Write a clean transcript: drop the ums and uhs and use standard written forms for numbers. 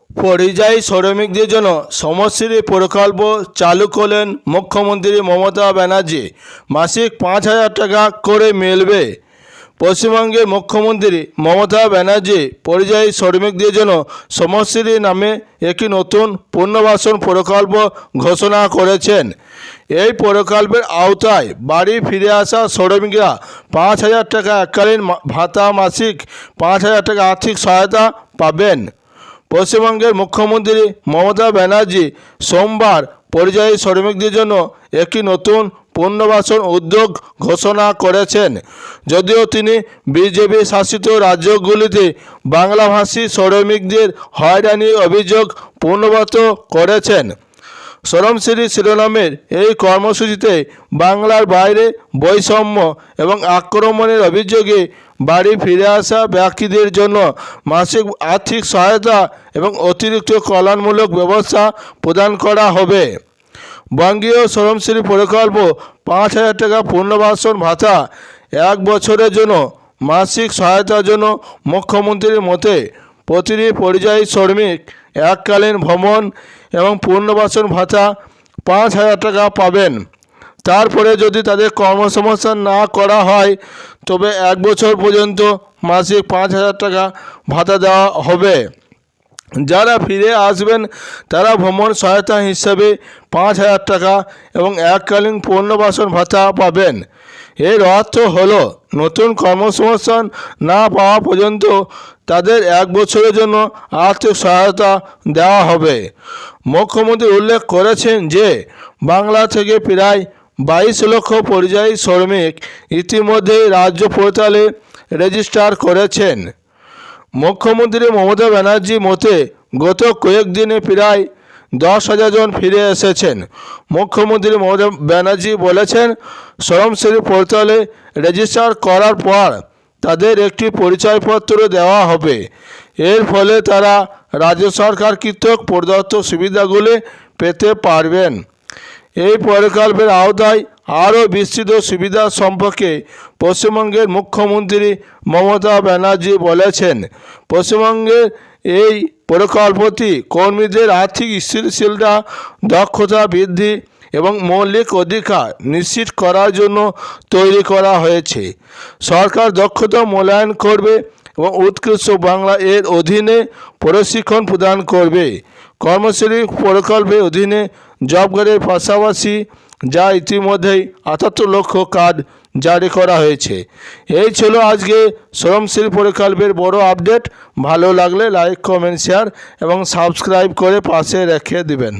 পরিযায়ী শ্রমিকদের জন্য শ্রমশ্রী প্রকল্প চালু করলেন মুখ্যমন্ত্রী মমতা ব্যানার্জি। মাসিক 5,000 টাকা করে মিলবে। পশ্চিমবঙ্গের মুখ্যমন্ত্রী মমতা ব্যানার্জি পরিযায়ী শ্রমিকদের জন্য শ্রমশ্রী নামে একটি নতুন পুনর্বাসন প্রকল্প ঘোষণা করেছেন। এই প্রকল্পের আওতায় বাড়ি ফিরে আসা শ্রমিকরা 5,000 টাকা এককালীন ভাতা, মাসিক 5,000 টাকা আর্থিক সহায়তা পাবেন। পশ্চিমবঙ্গের মুখ্যমন্ত্রী মমতা ব্যানার্জি সোমবার পরিযায়ী শ্রমিকদের জন্য একটি নতুন পুনর্বাসন উদ্যোগ ঘোষণা করেছেন। যদিও তিনি বিজেপি শাসিত রাজ্যগুলিতে বাংলাভাষী শ্রমিকদের হয়রানির অভিযোগ পুনর্ব্যক্ত করেছেন। শ্রমশ্রী শিরোনামের এই কর্মসূচিতে বাংলার বাইরে বৈষম্য এবং আক্রমণের অভিযোগে বাড়ি ফিরে আসা ব্যক্তিদের জন্য মাসিক আর্থিক সহায়তা এবং অতিরিক্ত কল্যাণমূলক ব্যবস্থা প্রদান করা হবে। বঙ্গীয় শ্রমশ্রী প্রকল্প 5,000 টাকা পুনর্বাসন ভাতা 1 বছরের জন্য মাসিক সহায়তার জন্য মুখ্যমন্ত্রীর মতে প্রতিটি পরিযায়ী শ্রমিক এককালীন ভ্রমণ এবং পুনর্বাসন ভাতা 5,000 টাকা পাবেন। তারপরে যদি তাদের কর্মসংস্থান না করা হয় তবে 1 বছর পর্যন্ত মাসিক 5,000 টাকা ভাতা দেওয়া হবে। যারা ফিরে আসবেন তারা ভ্রমণ সহায়তা হিসেবে 5,000 টাকা এবং এককালীন পুনর্বাসন ভাতা পাবেন। এর অর্থ হলো নতুন কর্মসংস্থান না পাওয়া পর্যন্ত তাদের 1 বছরের জন্য আর্থিক সহায়তা দেওয়া হবে। মুখ্যমন্ত্রী উল্লেখ করেছেন যে বাংলা থেকে প্রায় 22 লক্ষ পরিযায়ী শ্রমিক ইতিমধ্যেই রাজ্য পোর্টালে রেজিস্টার করেছেন। মুখ্যমন্ত্রী মমতা ব্যানার্জির মতে গত কয়েকদিনে প্রায় 10,000 জন ফিরে এসেছেন। মুখ্যমন্ত্রী মমতা ব্যানার্জি বলেছেন, শ্রমশ্রী পোর্টালে রেজিস্টার করার পর তাদের একটি পরিচয়পত্র দেওয়া হবে। এর ফলে তারা রাজ্য সরকার কর্তৃক প্রদত্ত সুবিধাগুলি পেতে পারবেন। এই প্রকল্পের আওতায় আরও বিস্তৃত সুবিধা সম্পর্কে পশ্চিমবঙ্গের মুখ্যমন্ত্রী মমতা ব্যানার্জি বলেছেন, পশ্চিমবঙ্গের এই প্রকল্পটি কর্মীদের আর্থিক স্থিতিশীলতা, দক্ষতা বৃদ্ধি এবং মৌলিক অধিকার নিশ্চিত করার জন্য তৈরি করা হয়েছে। সরকার দক্ষতা মূল্যায়ন করবে এবং উৎকৃষ্ট বাংলা এর অধীনে প্রশিক্ষণ প্রদান করবে। কর্মশ্রী প্রকল্পের অধীনে জব কার্ডের পাশাপাশি যা ইতিমধ্যেই 78 লক্ষ কার্ড জারি করা হয়েছে। এই ছিল আজকে শ্রমশ্রী প্রকল্পের বড় আপডেট। ভালো লাগলে লাইক, কমেন্ট, শেয়ার এবং সাবস্ক্রাইব করে পাশে রেখে দিবেন।